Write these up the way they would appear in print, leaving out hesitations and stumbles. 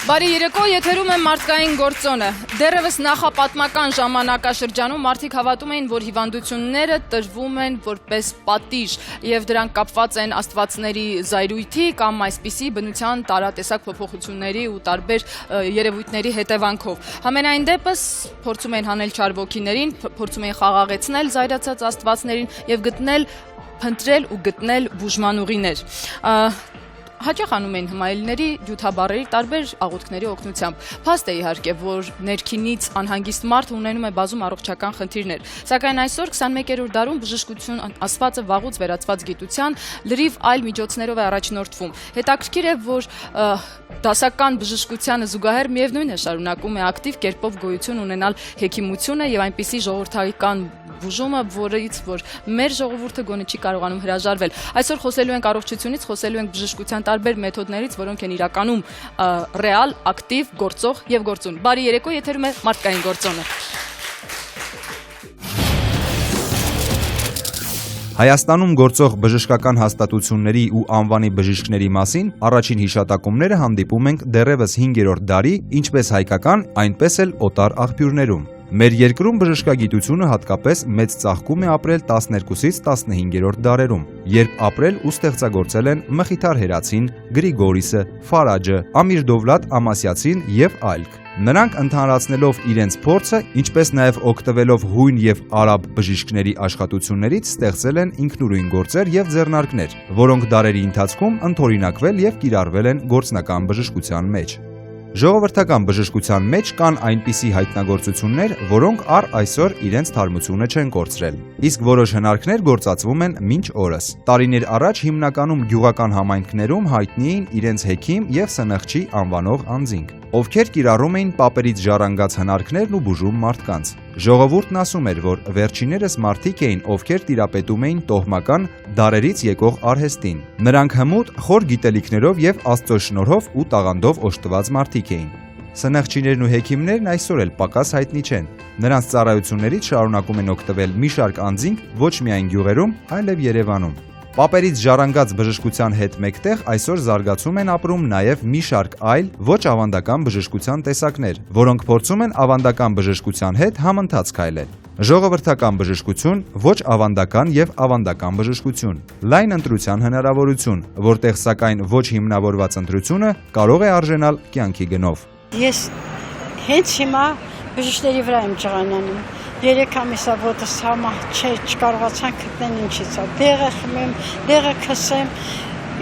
Բարի երեկո, եթերում է մարդկային գործոնը։ Դեռևս նախապատմական ժամանակաշրջանում մարդիկ հավատում էին, որ հիվանդությունները տրվում են որպես պատիժ եւ դրանք կապված են աստվածների զայրույթի կամ այսպիսի բնության տարատեսակ փոփոխությունների ու տարբեր երևույթների հետևանքով։ Համենայն դեպս փորձում են հանել չար ոգիներին, փորձում են խաղաղեցնել զայրացած աստվածներին եւ փնտրել ու գտնել բուժմանուղիներ։ Հաճախ անում են հմայելիների յութաբառերի տարբեր աղոթքների օգնությամբ։ Փաստ է իհարկե, որ ներքինից անհանգիստ մարդը ունենում է բազում առողջական խնդիրներ։ Սակայն այսօր 21-րդ դարում բժշկություն ասվածը վաղուց վերածված գիտության լրիվ այլ միջոցներով է առաջնորդվում։ Հետաքրքիր է, որ դասական բժշկությանը զուգահեռ միևնույն է շարունակում է ակտիվ կերպով գոյություն ունենալ հեքիմությունը եւ այնպիսի ժողովրդական բուժումը, որից որ մեր ժողովուրդը գոնե չի կարողանում հրաժարվել։ Այսօր խոսելու ենք առողջությունից, խոսելու ենք բժշկության տարբեր մեթոդներից, որոնք են իրականում ռեալ, ակտիվ, գործող եւ գործուն։ Բարի երեկո, եթերում է մարդկային գործոնը։ Հայաստանում գործող բժշկական հաստատությունների ու անվանի բժիշկների մասին առաջին հիշատակումները հանդիպում ենք դեռևս 5-րդ դարի, ինչպես հայկական, այնպես էլ օտար աղբյուրներում։ Մեր երկրում բժշկագիտությունը հատկապես մեծ ծաղկում է ապրել 12-ից 15-րդ դարերում, երբ ապրել ու ստեղծագործել են Մխիթար Հերացին, Գրիգորիսը, Ֆարաջը, Ամիր Դովլատ Ամասյացին եւ այլք։ Նրանք ընդհանրացնելով իրենց փորձը, ինչպես նաև օգտվելով հույն եւ արաբ բժիշկների աշխատություններից, ստեղծել են ինքնուրույն գործեր եւ ձեռնարկներ, որոնք դարերի ընթացքում ընդօրինակվել եւ կիրառվել են գործնական բժշկության մեջ։ Ժողովրդական բժշկության մեջ կան այնպիսի հայտնագործություններ, որոնք առ այսօր իրենց թարմությունը չեն կորցրել։ Իսկ որոշ հնարքներ գործածվում են մինչ օրս։ Տարիներ առաջ հիմնականում գյուղական համայնքներում հայտնի էին իրենց հեքիմ եւ սնխչի անվանող անձինք, ովքեր կիրառում էին պապերից ժառանգած հնարքներն ու բուժում մարդկանց։ Ժողովուրդն ասում էր, որ վերջիներս մարդիկ էին, ովքեր տիրապետում էին տոհմական դարերից եկող արհեստին։ Նրանք հմուտ, խոր գիտելիքներով եւ Աստծո շնորհով ու տաղանդով օժտված մարդիկ էին։ Սնխչիներն ու հեքիմներն այսօր էլ պակաս հայտնի չեն։ Նրանց ծառայություններից շարունակում են օգտվել մի շարք անձինք ոչ միայն գյուղերում, այլև Երևանում։ Պապերից ժառանգած բժշկության հետ մեկտեղ այսօր զարգացում են ապրում նաև մի շարք այլ ոչ ավանդական բժշկության տեսակներ, որոնք փորձում են ավանդական բժշկության հետ համընթաց քայլել։ Ժողովրդական բժշկություն, ոչ ավանդական եւ ավանդական բժշկություն, լայն ընտրության հնարավորություն, որտեղ սակայն ոչ հիմնավորված ընտրությունը կարող է արժենալ կյանքի գնով։ Ես հենց հիմա բժիշկների վրա եմ ջղայնանում։ 3 ամիսա ոտս համա չկարողացան գտնել ինչից է։ Դեղը խմեմ, դեղը քսեմ,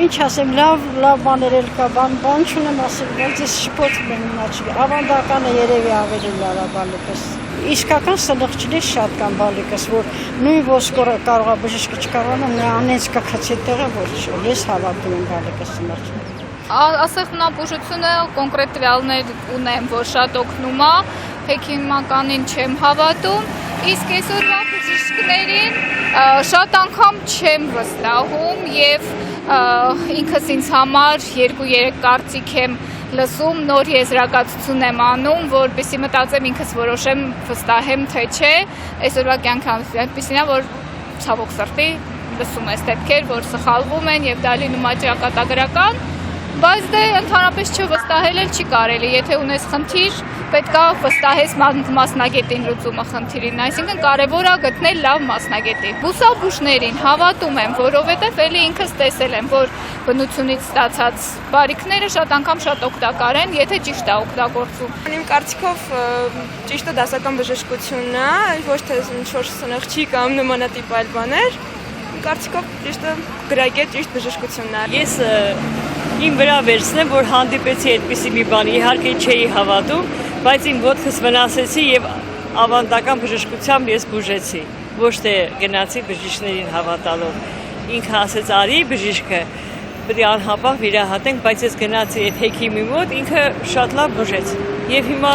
ինչ ասեմ, լավ բաներ էլ կա, բան չունեմ ասել, բայց ես շփոթվում եմ իմանալի։ Ավանդականը երևի ավելի լավ է բալիկս։ Իսկական սնխչիներ շատ կան բալիկս, որ նույն ոսկորը կարող է բժիշկը չկարողանա, նա անենց կքցի տեղը, որ ես հավատում եմ բալիկս սնխչին։ Ասեղնաբուժությունը կոնկրետ տվյալներ ունեմ, որ շատ օգնում է, հեքիմականին չեմ հավատում, իսկ այսօրվա բժիշկներին շատ անգամ չեմ վստահում եւ ինքս ինձ համար 2-3 կարծիք եմ լսում, նոր եզրակացություն եմ անում, որպեսզի մտածեմ ինքս որոշեմ, վստահեմ թե չէ, այսօրվա կյանքը այնպեսին է, որ ցավոք սրտի լսում ես դեպքեր, որ սխալվում են եւ դա լինում է ճակատագրական, բայց դե ընդհանրապես չվստահել էլ չի կարելի, եթե ունես խնդիր, պետք է վստահես մասնագետին լուծումը խնդիրին, այսինքն կարևոր է գտնել լավ մասնագետի։ Բուսաբուժներին հավատում եմ, որովհետև էլի ինքս տեսել եմ, որ բնությունից ստացած բարիքները շատ անգամ շատ օգտակար են, եթե ճիշտ է օգտագործում։ Իմ կարծիքով ճիշտը դասական բժշկությունն է, ոչ թե ինչ-որ սնխչի կամ նմանատիպ այլ բաներ։ Կարծիքով ճիշտը գրագետ ճիշտ բժշկությունն է։ Ես իմ վրա վերցնեմ, որ հանդիպեցի այդպիսի մի բան, իհարկե չէի հավատում, բայց իմ ոտքս վնասեցի եւ ավանդական բժշկությամբ ես բուժեցի, ոչ թե գնացի բժիշկներին հավատալով։ Ինքը ասեց արի բժիշկը, պետք է անհապաղ վիրահատենք, բայց ես գնացի այդ հեքիմի մոտ, ինքը շատ լավ բուժեց։ Եվ հիմա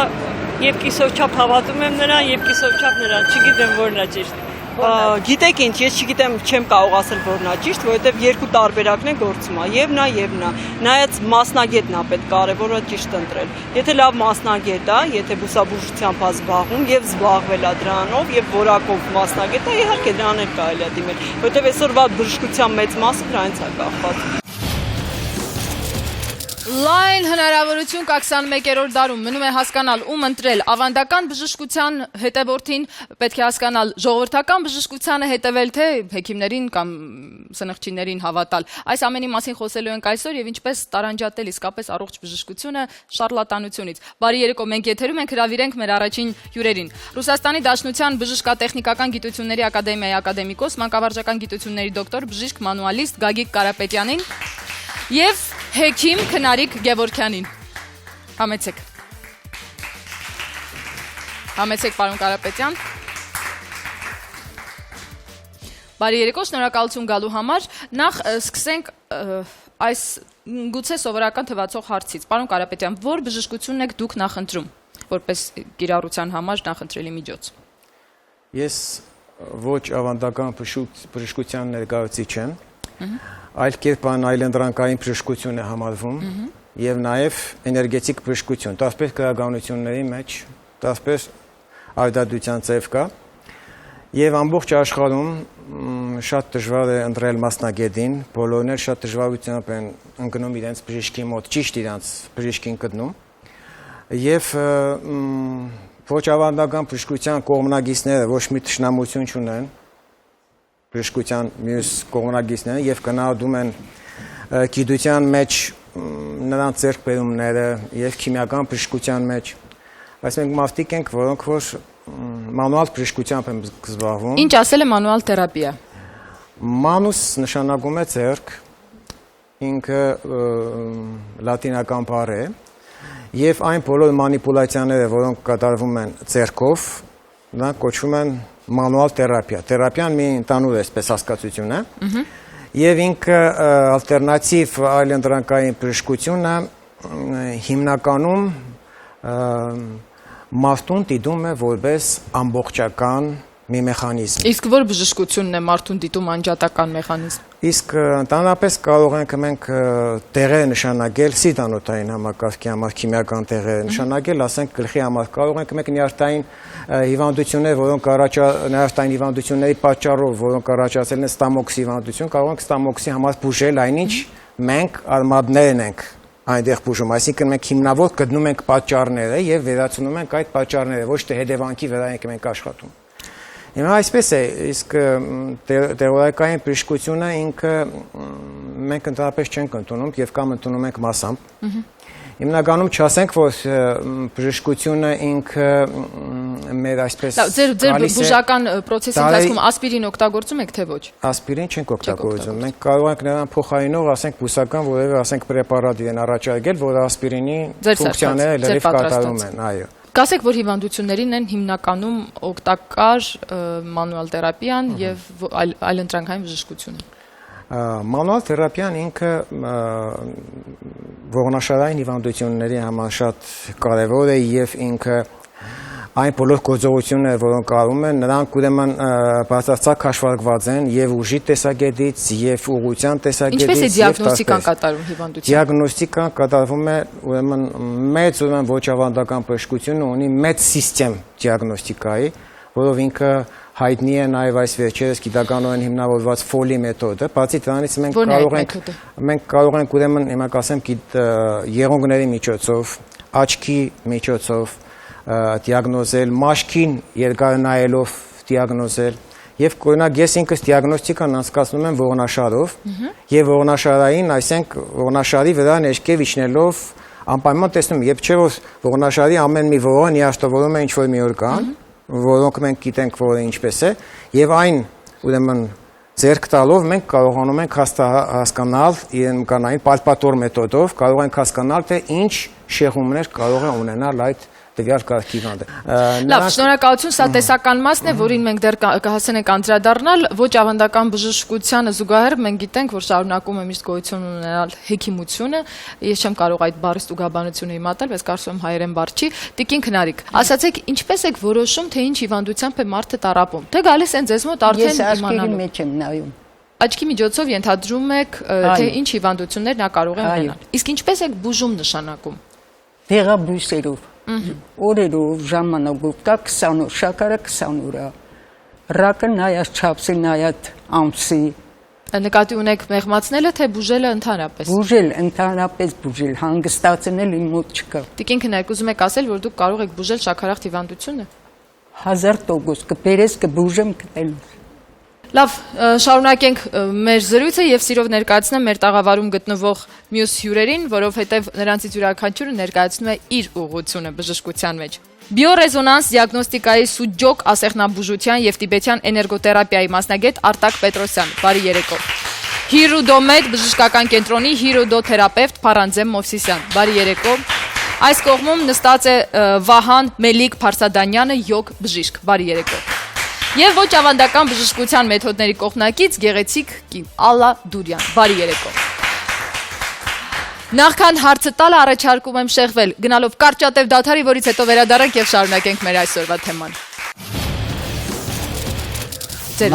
եւ կիսով չափ հավատում եմ նրան, եւ կիսով չափ նրան, չգիտեմ որն է ճիշտ։ Գիտեք ինչ, ես չգիտեմ, չեմ կարող ասել որն է ճիշտ, որովհետև երկու տարբերակն է գործում, եւ նա։ Նայած մասնագետն է պետք կարևորը ճիշտ ընտրել։ Եթե լավ մասնագետ է, եթե բուսաբուժությամբ է զբաղվում եւ զբաղվել է դրանով եւ որակով մասնագետ է, իհարկե դրան էլ կարելի է դիմել, որովհետև այսօրվա բժշկության մեծ մասը դրանից է կախված։ Լայն հնարավորություն կա 21-րդ դարում մնում է հասկանալ ում ընտրել ավանդական բժշկության հետևորդին, պետք է հասկանալ ժողովրդական բժշկությանը հետևել, թե հեքիմներին կամ սնխչիներին հավատալ։ Այս ամենի մասին խոսելու ենք այսօր եւ ինչպես տարանջատել իսկապես առողջ բժշկությունը շարլատանությունից։ Բարի երեկո, մենք եթերում ենք, հրավիրենք մեր առաջին հյուրերին։ Ռուսաստանի Դաշնության բժշկատեխնիկական գիտությունների ակադեմիայի ակադեմիկոս, մանկավարժական գիտությունների դոկտոր, բժիշկ մանուալիստ Գագիկ Կարապետյանին եւ հեքիմ Քնարիկ Գևորքյանին։ Համեցեք։ Համեցեք, պարոն Կարապետյան։ Բարի երեկո, շնորհակալություն գալու համար։ Նախ սկսենք այս գուցե սովորական թվացող հարցից։ Պարոն Կարապետյան, որ բժշկությունն եք դուք նախընտրում, որպես կիրառության համար նախընտրելի միջոց։ Ես ոչ ավանդական բժշկության ներկայացուցիչ եմ, այլ կերպ այլընտրանքային բժշկություն է համարվում եւ նաեւ էներգետիկ բժշկություն, դասպես գրականությունների մեջ, դասպես արդյունության ծև կա եւ ամբողջ աշխարհում շատ դժվար է ընտրել մասնագետին, բոլորն էլ շատ դժվարությամբ են ընկնում իրենց բժշկի մոտ, ճիշտ իրենց բժշկին գտնում եւ ոչ ավանդական բժշկության կողմնակիցները ոչ մի թշնամություն չունեն բժշկության մյուս կողմնակիցները եւ գնահատում են գիտության մեջ նրանց ձեռքբերումները եւ քիմիական բժշկության մեջ, բայց մենք մարդիկ ենք, որոնք որ մանուալ բժշկությամբ են զբաղվում։ Ինչ ասել է մանուալ թերապիա։ Manus նշանակում է ձեռք, ինքը լատինական բառ է եւ այն բոլոր մանիպուլյացիաները, որոնք կատարվում են ձեռքով, նրանք կոչվում են մանուալ թերապիա։ Թերապիան մի ընդհանուր այսպես հասկացություն է։ Եվ ինքը ալտերնատիվ այլընտրանքային բժշկությունը հիմնականում մարդուն դիտում է որպես ամբողջական մի մեխանիզմ։ Իսկ որ բժշկությունն է մարդուն դիտում անջատական մեխանիզմ։ Իսկ ընդհանրապես կարող ենք մենք տեղեր նշանակել սիդանոթային համակարգի համար քիմիական տեղեր նշանակել, ասենք գլխի համար կարող ենք մենք նյարդային հիվանդություններ, որոնք նյարդային հիվանդությունների պատճառով, որոնք առաջացել են ստամոքսի հիվանդություն, կարող ենք ստամոքսի համար բուժել այնինչ մենք արմատներն ենք այնտեղ բուժում, այսինքն մենք հիմնավոր գտնում ենք պատճառները եւ վերացնում ենք այդ պատճառները, ոչ թե հետևանքի վրա ենք մենք աշխատում։ Հիմա այսպես է, իսկ թեորիական բժշկությունը ինքը մենք ընդհանրապես չենք ընդունում եւ կամ ընդունում ենք մասամբ։ Հիմնականում չասենք, որ բժշկությունը ինքը մեր այսպես ձեր բուժական process-ի ընթացքում ասպիրին օգտագործում եք թե ոչ։ Ասպիրին չենք օգտագործում։ Մենք կարող ենք նրան փոխարինող, ասենք բուսական որևէ, ասենք պրեպարատ իրեն առաջարկել, որը ասպիրինի ֆունկցիաները լրիվ կատարում են, այո։ Կասեք, որ հիվանդություններին են հիմնականում օգտակար մանուալ թերապիան եւ այլընտրանքային բժշկությունը։ Մանուալ թերապիան ինքը ողնաշարային հիվանդությունների համար շատ կարևոր է եւ ինքը այն բոլոր գործողությունները, որոնք արում են, նրանք ուրեմն բացարձակ հաշվարկված են եւ ուժի տեսակետից եւ ուղղության տեսակետից։ Ինչպես է դիագնոստիկան կատարվում հիվանդության։ Դիագնոստիկան կատարվում է ուրեմն մեծ ոչ ավանդական բժշկությունը ունի մեծ սիստեմ դիագնոստիկայի, որով ինքը հայտնի է նաեւ այս վերջերս գիտականորեն հիմնավորված Foley մեթոդը, բացի դրանից մենք կարող ենք ուրեմն հիմա կասեմ եղունգների միջոցով, աչքի միջոցով դիագնոզել, մաշկին երկար նայելով դիագնոզել եւ օրինակ ես ինքս դիագնոստիկան անցկացնում եմ ողնաշարով եւ ողնաշարային, այսինքն ողնաշարի վրա ներքև իջնելով անպայման տեսնում, երբ չէ որ ողնաշարի ամեն մի ողոն իաշտավորում է ինչ-որ մի օրգան, որոնք մենք գիտենք, որը ինչպես է, եւ այն ուրեմն ձեռք տալով մենք կարողանում ենք հասկանալ իրենականային պալպատոր մեթոդով, կարող ենք հասկանալ թե ինչ շեղումներ կարող է ունենալ այդ տվյալ կարգի հիվանդը։ Լավ, շնորհակալություն, սա տեսական մասն է, որին մենք դեռ կհասցնենք անդրադառնալ, ոչ ավանդական բժշկությանը զուգահեռ մենք գիտենք, որ շարունակում է միշտ գոյություն ունենալ հեքիմությունը, ես չեմ կարող այդ բառի ստուգաբանությունը իմատել, բայց կարծում եմ հայերեն բառ չի։ Տիկին Քնարիկ, ասացեք, ինչպես եք որոշում, թե ինչ հիվանդությամբ է մարդը տառապում։ Թե գալիս են ձեզ մոտ արդեն իմանալու։ Ես աչքի մեջ եմ նայում։ Աչքի միջոցով ենթադրում եք, թե ինչ հիվանդություններ նա կարող է ունենալ։ Իսկ ինչպես եք բուժում նշանակում։ Դեղաբույսերով։ Օրերով, ժամանակով կա 20 օր, շաքարը 20 օր, ռակը նայած չափսի, նայած ամսի, Նկատի ունեք մեղմացնելը, թե բուժելը ընդհանրապես։ Բուժել, ընդհանրապես բուժել, հանգստացնել իմ մոտ չկա։ Տիկին քնարեք, ուզում եք ասել, որ դուք կարող եք բուժել շաքարախտ հիվանդությունը։ 1000% կբերես, կբուժեմ, կտելուս։ Լավ, շարունակենք մեր զրույցը եւ սիրով ներկայացնեմ մեր տաղավարում գտնվող մյուս հյուրերին, որովհետեւ նրանցից յուրաքանչյուրը ներկայացնում է իր ուղղությունը բժշկության մեջ։ Բիոռեզոնանս դիագնոստիկայի սուջոկ ասեղնաբուժության եւ տիբետյան էներգոթերապիայի մասնագետ Արտակ Պետրոսյան, բարի երեկո։ Հիրուդոմեդ բժշկական կենտրոնի հիրուդոթերապևտ Փարանձեմ Մովսիսյան, բարի երեկո։ Այս կողմում նստած է Վահան Մելիք Փարսադանյանը, յոգ բժիշկ, բարի երեկո։ Եվ ոչ ավանդական բժշկության մեթոդների կողմնակից գեղեցիկ կին Ալլա Դուրյան, բարի երեկո։ Նախքան հարցը տալը առաջարկում եմ շեղվել, գնալով կարճատև դադարի, որից հետո վերադառնանք եւ շարունակենք մեր այսօրվա թեման։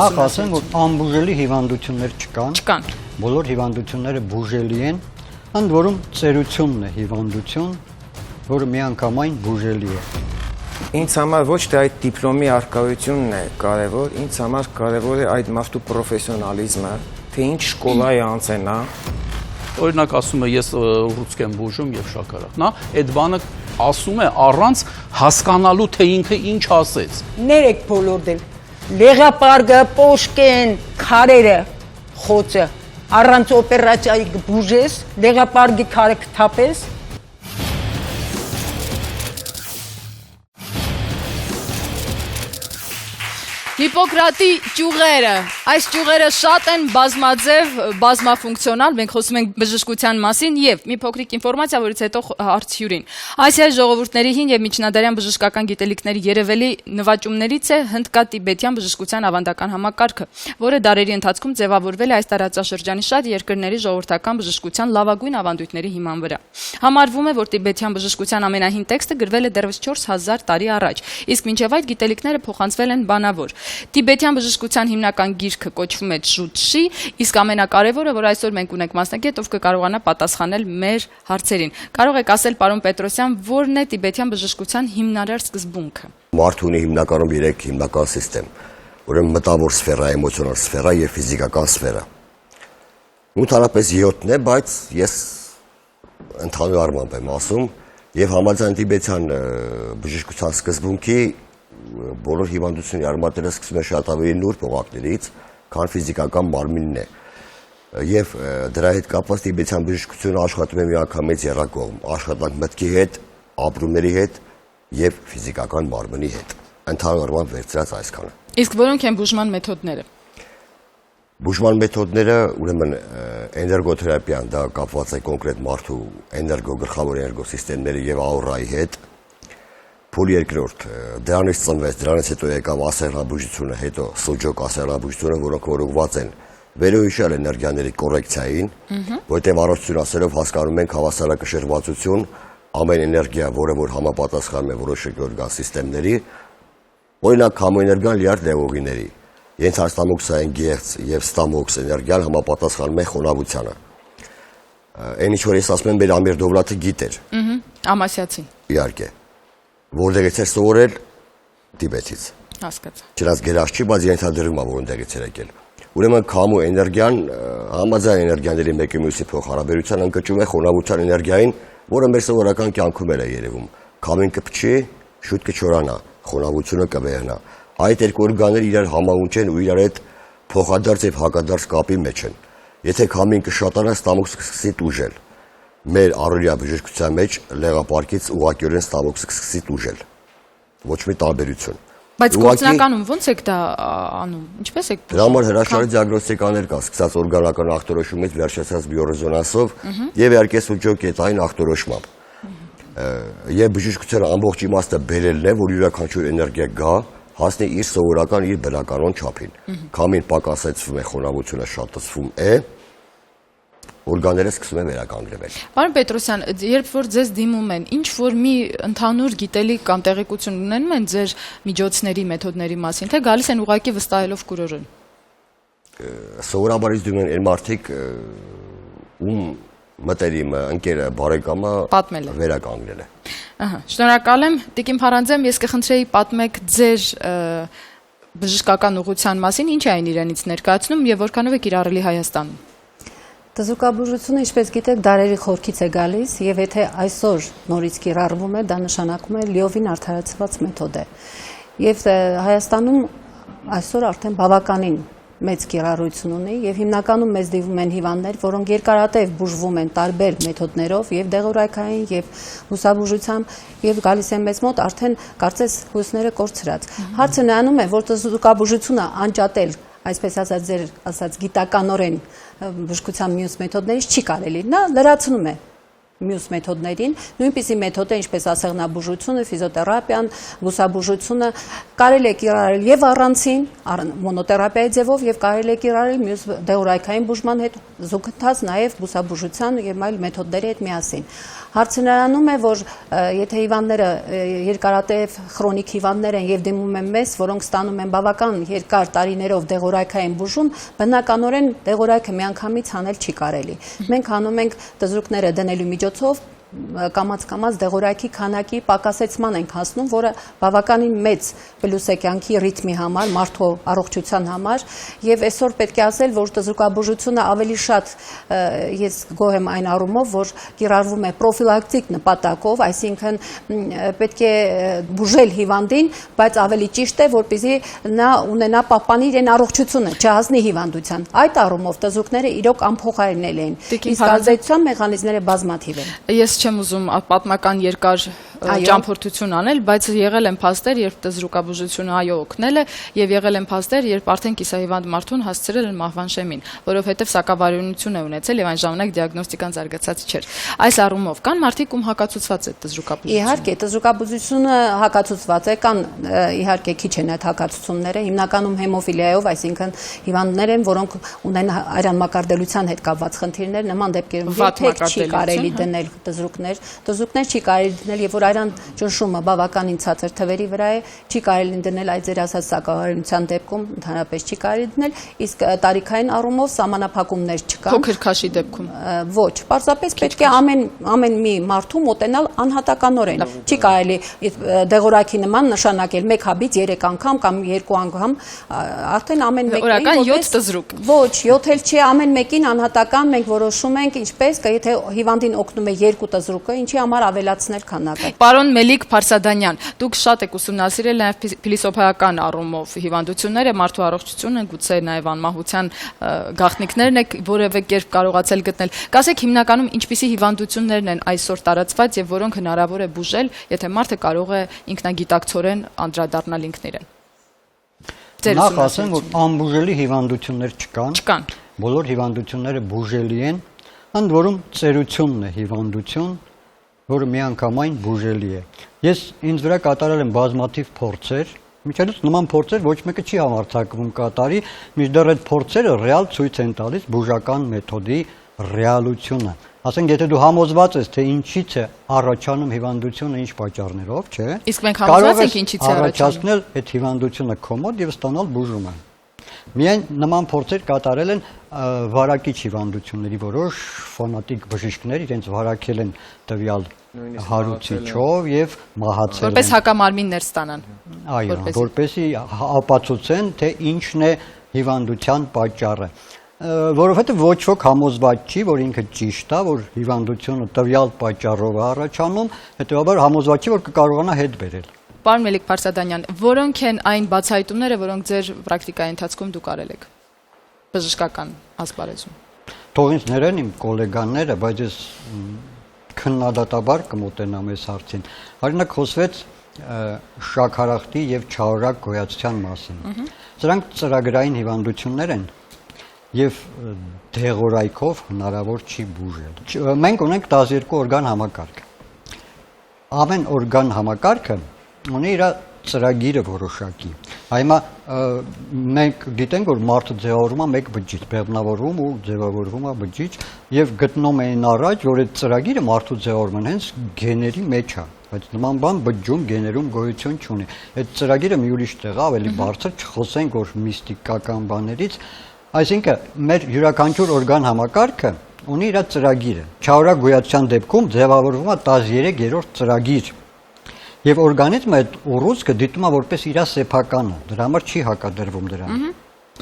Նախ ասեմ, որ անբուժելի հիվանդություններ չկան։ Չկան։ Բոլոր հիվանդությունները բուժելի են, ընդ որում ծերությունն է հիվանդություն, որը միանգամայն բուժելի է։ Ինձ համար ոչ թե այդ դիպլոմի առկայությունն է կարևոր, ինձ համար կարևոր է այդ մարդու պրոֆեսիոնալիզմը, թե ինչ շկոլայի անցել նա։ Օրինակ ասում է ես ռուսկ եմ բուժում եւ շաքարախտ, նա այդ բանը ասում է առանց հասկանալու թե ինքը ինչ ասեց։ Ներեք բոլորդել, լեղապարգը, պոշկեն, քարերը, խոցը, առանց օպերացիայի կբուժես, լեղապարգի քարը կթափես, Հիպոկրատի ճյուղերը, այս ճյուղերը շատ են բազմաձև, բազմաֆունկցիոնալ, մենք խոսում ենք բժշկության մասին եւ մի փոքրիկ ինֆորմացիա, որից հետո հարց հյուրին։ Ասիայի ժողովուրդների հին եւ միջնադարյան բժշկական գիտելիքների երևելի նվաճումներից է հնդկա-տիբետյան բժշկության ավանդական համակարգը, որը դարերի ընթացքում ձևավորվել է այս տարածաշրջանի շատ երկրների ժողովրդական բժշկության լավագույն ավանդույթների հիման վրա։ Համարվում է, որ տիբետյան բժշկության ամենահին տեքստը գրվել է դեռևս 4000 տարի առաջ, իսկ մինչև այդ գիտելիքները փոխանցվել են բանավոր։ Տիբետյան բժշկության հիմնական գիրքը կոչվում է Ջուտշի, իսկ ամենակարևորը, որ այսօր մենք ունենք մասնագետ, ով կկարողանա պատասխանել մեր հարցերին։ Կարող եք ասել, պարոն Պետրոսյան, ո՞րն է տիբետյան բժշկության հիմնարար սկզբունքը։ Մարդը ունի հիմնականում 3 հիմնական սիստեմ, ուրեմն մտավոր սֆերա, էմոցիոնալ սֆերա եւ ֆիզիկական սֆերա։ Ընդհանրապես 7-ն է, բայց ես ընդհանուր առմամբ եմ ասում եւ համաձայն տիբետյան բժշկության սկզբունքի բոլոր հիվանդությունների արմատները սկսում են շատ ավելի նուրբ օղակներից, քան ֆիզիկական մարմինն է։ Եվ դրա հետ կապված տիբետյան բժշկությունը աշխատում է միանգամից եռակողմ, աշխատանք մտքի հետ, ապրումների հետ եւ ֆիզիկական մարմնի հետ։ Ընդհանուր առմամբ վերցրած այսքանը։ Իսկ որոնք են բուժման մեթոդները։ Բուժման մեթոդները, ուրեմն էներգոթերապիան դա կապված է կոնկրետ մարդու գլխավոր էներգոսիստեմների եւ աուրայի հետ։ Փուլ երկրորդ, դրանից ծնվեց, դրանից հետո եկավ ասեղնաբուժությունը, հետո սուջոկ ասեղնաբուժությունը, որոնք որոշված են վերոհիշյալ էներգիաների կոռեկցիային, որտեղ առողջություն ասելով հասկանում ենք հավասարակշռվածություն, ամեն էներգիա, որը որ համապատասխանում է որոշ օրգան օրինակ համոէներգիան լիարդ լեոգիների, ենթաստամոքսային գեղձ եւ ստամոքս էներգիան համապատասխանում է խոնավությանը։ Այն ինչ որ ես ասում եմ, մեր Ամիր Դովլաթը գիտեր։ Ամասիացին։ Իհարկե։ Որտեղից էր սովորել Տիբետից։ Հասկացա։ Չնայած գերած չի, բայց ենթադրվում է, որ այնտեղից էր եկել։ Ուրեմն քամու էներգիան համաձայն էներգիաների մեկի մյուսի փոխհարաբերության ընկճում է խոնավության էներգիային, որը մեր սովորական կյանքում է երևում։ Քամին կփչի, շուտ կչորանա, խոնավությունը կվեհնա։ Այդ երկու օրգանները իրար համահունչ են ու իրար հետ փոխադարձ եւ հակադարձ կապի մեջ են։ Եթե քամին կշատանա, ստամոքսը կսկսի տուժել։ Մեր առօրյա բժշկության մեջ լեղապարկից ուղղակիորեն ստամոքսը կսկսի տուժել։ Ոչ մի տարբերություն։ Բայց գործնականում ո՞նց եք դա անում։ Ինչպես եք։ Դրա համար հրաշալի դիագնոստիկաներ կա, սկսած օրգանական ախտորոշումից վերջացած բիոռեզոնանսով եւ իհարկե սուջոկետային ախտորոշմամբ։ Եվ բժշկության ամբողջ իմաստը բերելն է, որ յուրաքանչյուր էներգիա գա, հասնի իր սովորական, իր բնականon չափին։ Քամին պակասեցվում է, խոնավությունը շատացվում է, օրգանները սկսում են վերականգնվել։ Պարոն Պետրոսյան, երբ որ ձեզ դիմում են, ինչ որ մի ընդհանուր գիտելիք կամ տեղեկություն ունենում են ձեր միջոցների, մեթոդների մասին, թե գալիս են ուղղակի վստահելով կուրորին։ Սովորաբար ինձ դիմում են այն մարդիկ, ում մտերիմը, ընկերը, բարեկամը վերականգնել է։ Շնորհակալ եմ, Տիկին Փարանձեմ, ես կխնդրեի պատմեք ձեր բժշկական ուղղության մասին ինչ այն իրենից ներկայացնում եւ որքանով է կիրառելի Հայաստանում։ Դզուկաբուժությունը, ինչպես գիտեք, դարերի խորքից է գալիս եւ եթե այսօր նորից կիրառվում է, դա նշանակում է լիովին արդարացված մեթոդ է։ Եվ Հայաստանում այսօր արդեն բավականին մեծ կիրառություն ունի եւ հիմնականում մեզ դիվում են հիվանդներ, որոնք երկարատև բուժվում են տարբեր մեթոդներով եւ դեղորայքային եւ հուսաբուժությամբ եւ գալիս են մեզ մոտ արդեն կարծես հույսները կորցրած։ Հարցը նրանում է, որ դզուկաբուժությունը անջատել, այսպես ասած ձեր ասած գիտականորեն բժշկության մյուս մեթոդներից չի կարելի։ Նա լրացնում է մյուս մեթոդներին, նույնպիսի մեթոդ է, ինչպես ասեղնաբուժությունը, ֆիզիոթերապիան, բուսաբուժությունը կարելի է կիրառել եւ առանցին, մոնոտերապիայի ձևով եւ կարելի է կիրառել մյուս դեղորայքային բուժման հետ զուգընթաց նաեւ բուսաբուժության եւ այլ մեթոդների հետ միասին։ Հարցը նրանում է, որ եթե հիվանդները երկարատև քրոնիկ հիվանդներ են եւ դիմում են մեզ, որոնք ստանում են բավական երկար տարիներով դեղորայքային բուժում, բնականորեն դեղորայքը միանգամից հանել չի կարելի։ Մենք հանում ենք դզրուկները դնելու միջոցով կամաց-կամաց դեղորայքի քանակի պակասեցման ենք հասնում, որը բավականին մեծ պլյուս է կյանքի ռիթմի համար, մարդու առողջության համար եւ այսօր պետք է ասել, որ դզուկաբուժությունը ավելի շատ ես գոհ եմ այն առումով, որ կիրառվում է պրոֆիլակտիկ նպատակով, այսինքն պետք է բուժել հիվանդին, բայց ավելի ճիշտ է, որպեսզի նա ունենա պահպանի իրեն առողջությունը, չհասնի հիվանդության։ Այդ առումով դզուկները իրոք անփոխարինելի են։ Իսկ ազդեցության մեխանիզմները բազմաթիվ են։ Ես չեմ ուզում պատմական երկար ճամփորդություն անել, բայց եղել են փաստեր, երբ դզրուկաբուժությունը այո օգնել է եւ եղել են փաստեր, երբ արդեն կիսահիվանդ մարդուն հասցրել են մահվան շեմին, որովհետեւ սակավարյունություն է ունեցել եւ այն ժամանակ դիագնոստիկան զարգացած չէր։ Այս առումով կան մարդիկ, ում հակացուցված է դզրուկաբուժությունը։ Իհարկե, դզրուկաբուժությունը հակացուցված է, կան իհարկե քիչ են այդ հակացությունները, հիմնականում հեմոֆիլիայով, այսինքն հիվանդներ են, որոնք ունեն արյան մակարդելության հետ կապված խնդիրներ, նման դեպքերում երբեք չի կարելի դնել դզրուկներ չի կարելի դնել, եւ որ արյան ճնշումը բավականին ցածր թվերի վրա է, չի կարելի դնել այդ ձեր ասած սակավարյունության դեպքում ընդհանրապես չի կարելի դնել, իսկ տարիքային առումով սահմանափակումներ չկան։ Փոքր քաշի դեպքում ոչ, պարզապես պետք է ամեն մի մարդու մոտենալ անհատականորեն։ Չի կարելի դեղորայքի նման նշանակել 1 հաբից 3 անգամ կամ 2 անգամ, արդեն ամեն մեկին օրական 7 դզրուկ։ Ոչ, 7 էլ չի, ամեն մեկին անհատական մենք որոշում ենք ինչպես, եթե հիվանդին օգնում է 2 դզրուկը, ինչի համար ավելացնել քանակը։ Պարոն Մելիք Փարսադանյան, դուք շատ եք ուսումնասիրել նաև փիլիսոփայական առումով հիվանդությունները, մարդու առողջությունը, գուցե նաև անմահության գաղտնիքներն եք որևէ կերպ կարողացել գտնել։ Կասեք հիմնականում ինչպիսի հիվանդություններն են այսօր տարածված եւ որոնք հնարավոր է բուժել, եթե մարդը կարող է ինքնագիտակցորեն անդրադառնալ ինքն իրեն։ Նախ ասեմ, որ անբուժելի հիվանդություններ չկան։ Բոլոր հիվանդությունները բուժելի են, ընդ որում ծերությունն է հիվանդություն, որը միանգամայն բուժելի է։ Ես ինձ վրա կատարել եմ բազմաթիվ փորձեր, միջելուց նման փորձեր ոչ մեկը չի համարձակվում կատարի, մինչդեռ այդ փորձերը ռեալ ցույց են տալիս բուժական մեթոդի ռեալությունը։ Ասենք, եթե դու համոզված ես, թե ինչից է առաջանում հիվանդությունը, ինչ պատճառներով, չէ։ Իսկ մենք համոզված ենք ինչից է առաջացնել այդ հիվանդությունը քո մոտ եւ ստանալ բուժումը։ Միայն նման փորձեր կատարել են վարակիչ հիվանդությունների որոշ ֆանատիկ բժիշկներ, իրենց վարակել են տվյալ հարուցիչով եւ մահացել են։ Որպես հակամարմիններ ստանան։ Այո, որպեսզի ապացուցեն, թե ինչն է հիվանդության պատճառը։ Որովհետեւ ոչ ոք համոզված չի, որ ինքը ճիշտ է, որ հիվանդությունը տվյալ պատճառով է առաջանում, հետեւաբար համոզված չի, որ կկարողանա հետ բերել։ Պարոն Մելիք Փարսադանյան, որոնք են այն բացահայտումները, որոնք ձեր պրակտիկայի ընթացքում դուք արել եք բժշկական ասպարեզում։ Թող ինձ ներեն իմ գոլեգաները, բայց ես քննադատաբար կմոտենամ այս հարցին։ Օրինակ խոսվեց շաքարախտի եւ չարորակ գոյացության մասին։ Սրանք ծրագրային հիվանդություններ են եւ դեղորայքով հնարավոր չի բուժել։ Մենք ունենք 12 օրգան համակարգ։ Ամեն օրգան համակարգը ունի իր ծրագիրը որոշակի։ Հիմա մենք գիտենք, որ մարդը ձևավորվում է մեկ բջիջ, բեղմնավորվում ու ձևավորվում է բջիջ եւ գտնում են առաջ, որ այդ ծրագիրը մարդու ձևավորման հենց գեների մեջ է, բայց նման բան բջջում գեներում գոյություն չունի։ Այդ ծրագիրը մի ուրիշ տեղ է, ավելի բարձր, չխոսենք որ միստիկական բաներից, այսինքն մեր յուրաքանչյուր օրգան համակարգը ունի իր ծրագիրը։ Չարորակ գոյացության դեպքում ձևավորվում է 13-րդ ծրագիր։ Եվ օրգանիզմը այդ ուռուցքը դիտում է որպես իր սեփականը, դրա համար չի հակադրվում դրան։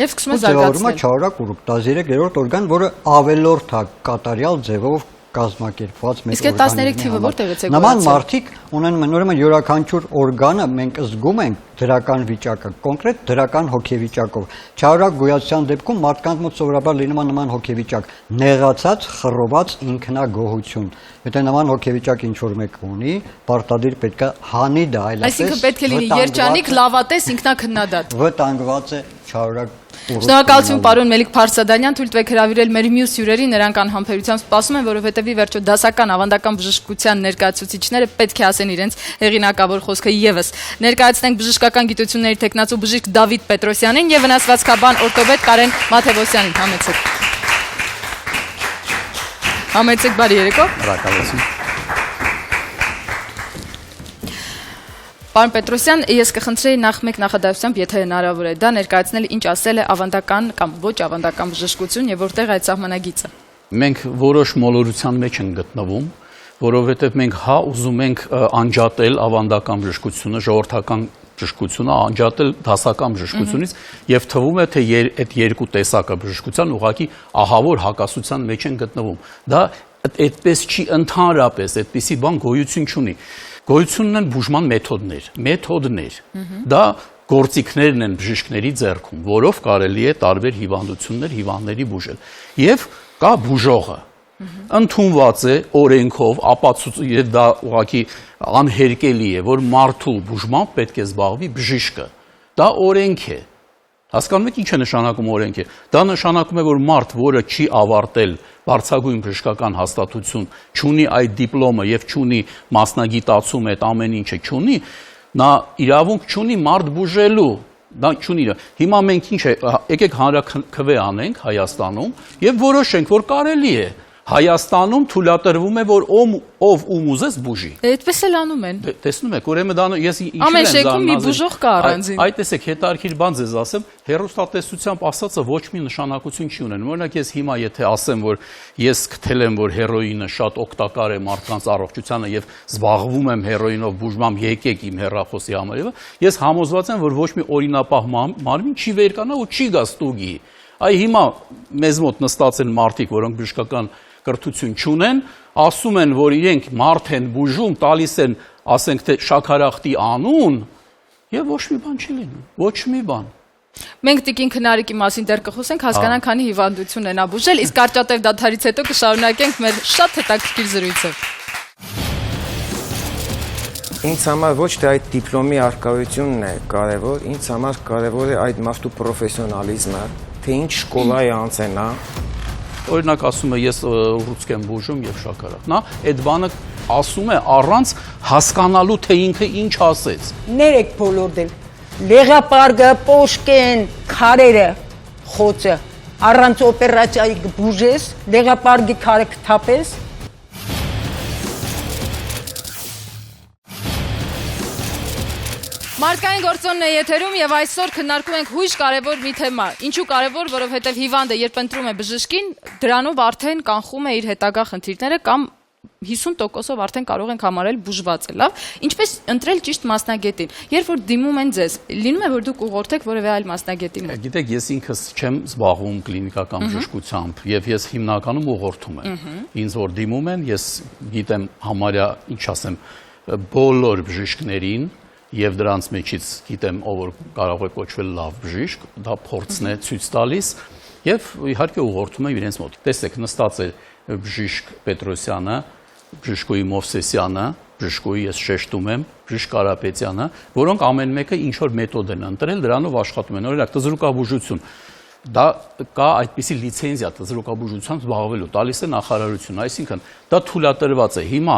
Եվ սկսում է զարգացնել։ Չարակ ուռուկ 13-րդ օրգան, որը ավելորդ է կատարյալ ձևով կազմակերպված մեծ Իսկ այդ 13 թիվը որտեղից է գոյացել։ Նման մարդիկ ունեն ուրեմն յուրաքանչյուր օրգանը մենք զգում ենք դրական վիճակը, կոնկրետ դրական հոգեվիճակով։ Չարակ գոյացության դեպքում մարդկանց մոտ սովորաբար լինում է նման հոգեվիճակ՝ նեղացած, խռոված ինքնագոհություն։ Եթե նման հոգեվիճակ ինչ որ մեկ ունի, պարտադիր պետք է հանի դա այլապես։ Այսինքն պետք է լինի երջանիկ, լավատես, ինքնակնդադատ։ Վտանգված է չարակ։ Շնորհակալություն պարոն Մելիք Փարսադանյան, թույլ տվեք հրավիրել մեր մյուս հյուրերի, նրանք անհամբերությամբ սպասում են, որովհետև ի վերջո դասական ավանդական բժշկության ներկայացուցիչները պետք է ասեն իրենց հեղինակավոր խոսքը եւս։ Ներկայացնենք բժշկական գիտությունների տեխնացու բժիշկ Դավիթ Պետրոսյանին եւ վնասվածքաբան օրթոպեդ Կարեն Մաթևոսյանին։ Համեցեք բարի երեկո։ Շնորհակալություն։ Պարոն Պետրոսյան, ես կխնդրեի նախ մեկ նախադասությամբ, եթե հնարավոր է, դա ներկայացնել ինչ ասել է ավանդական կամ ոչ ավանդական բժշկություն եւ որտեղ այդ սահմանագիծը։ Մենք որոշ մոլորության մեջ ենք գտնվում, որովհետեւ մենք ուզում ենք անջատել ավանդական բժշկությունը, ժողովրդական բժշկությունը, անջատել դասական բժշկությունից եւ թվում է թե այդ երկու տեսակը բժշկության ուղղակի ահավոր հակասության մեջ են գտնվում։ Դա այդպես չի ընդհանրապես, այդպիսի բան գոյություն չունի։ Գոյությունն են բուժման մեթոդներ։ Դա գործիքներն են բժիշկների ձեռքում, որով կարելի է տարբեր հիվանդություններ հիվանդների բուժել։ Եվ կա բուժողը։ Ընդունված է օրենքով, եւ դա ուղղակի անհերկելի է, որ մարդու բուժմամբ պետք է զբաղվի բժիշկը։ Դա օրենք է։ Հասկանում եք ինչ է նշանակում օրենք է։ Դա նշանակում է, որ մարդ, որը չի ավարտել բարձրագույն բժշկական հաստատություն, չունի այդ դիպլոմը եւ չունի մասնագիտացում, այդ ամեն ինչը չունի, նա իրավունք չունի մարդ բուժելու։ Դա չունի։ Հիմա մենք ինչ է, եկեք հանրաքվե անենք Հայաստանում եւ որոշենք, որ կարելի է Հայաստանում թույլատրվում է, որ ով ում ուզես բուժի։ Այդպես էլ անում են։ Տեսնում եք, ուրեմն դա ես ինչ ամեն շենքում մի բուժող կա առանձին։ Այդ տեսեք, հետարքիր բան ձեզ ասեմ, հեռուստատեսությամբ ասածը ոչ մի նշանակություն չի ունեն։ Օրինակ ես հիմա եթե ասեմ, որ ես գտել եմ, որ հերոինը շատ օգտակար է մարդկանց առողջությանը եւ զբաղվում եմ հերոինով բուժմամբ, եկեք իմ հեռախոսի համարը, ես համոզված եմ, որ ոչ մի օրինապահ մարմին չի վերկանա ու չի գա ստուգի։ Այ հիմա մեզ մոտ նստած են մարդիկ, որոնք բժշկական կրթություն չունեն, ասում են, որ իրենք մարդ են բուժում, տալիս են, ասենք թե շաքարախտի անուն, եւ ոչ մի բան չի լինում, ոչ մի բան։ Մենք Տիկին Քնարիկի մասին դեռ կխոսենք, հասկանանք քանի հիվանդություն են բուժել, իսկ կարճատև դադարից հետո կշարունակենք մեր շատ հետաքրքիր զրույցը։ Ինձ համար ոչ թե այդ դիպլոմի առկայությունն է կարևոր, ինձ համար կարևոր է այդ մարդու պրոֆեսիոնալիզմը, թե ինչ շկոլայի անցնա։ Օրինակ ասում է ես ուռուցք եմ բուժում եւ շաքարախտ։ Նա այդ բանը ասում է առանց հասկանալու թե ինքը ինչ ասեց։ Ներեք բոլորն լեղապարգը, պոշկեն, քարերը, խոցը առանց օպերացիայի բուժես, լեղապարգի քարը կթափես։ Մարդկային գործոնն է եթերում եւ այսօր քննարկում ենք հույժ կարևոր մի թեմա։ Ինչու կարևոր, որովհետեւ հիվանդը երբ ընտրում է բժշկին, դրանով արդեն կանխում է իր հետագա խնդիրները կամ 50%-ով արդեն կարող ենք համարել բուժված է, լավ։ Ինչպես ընտրել ճիշտ մասնագետին։ Երբ որ դիմում են ձեզ, լինում է որ դուք ուղղորդեք որևէ այլ մասնագետի մոտ։ Գիտեք, ես ինքս չեմ զբաղվում կլինիկական բժշկությամբ եւ ես հիմնականում ուղղորդում եմ։ Ինձ որ դիմում են, ես գիտեմ համարյա, ինչ ասեմ, բոլոր բժիշկներին եւ դրանց մեջից գիտեմ ով որ կարող է կոչվել լավ բժիշկ, դա փորձն է ցույց տալիս եւ իհարկե ուղղորդում է իրենց մոտ։ Տեսեք, նստած է բժիշկ Պետրոսյանը, բժշկուհի Մովսեսյանը, բժշկուհի ես շեշտում եմ, բժիշկ Կարապետյանը, որոնք ամեն մեկը ինչ որ մեթոդ են ընտրել, դրանով աշխատում են։ Օրինակ տզրուկաբուժություն, դա կա այդպիսի լիցենզիա տզրուկաբուժությամբ զբաղվելու, տալիս է նախարարությունը, այսինքն դա թույլատրված է։ Հիմա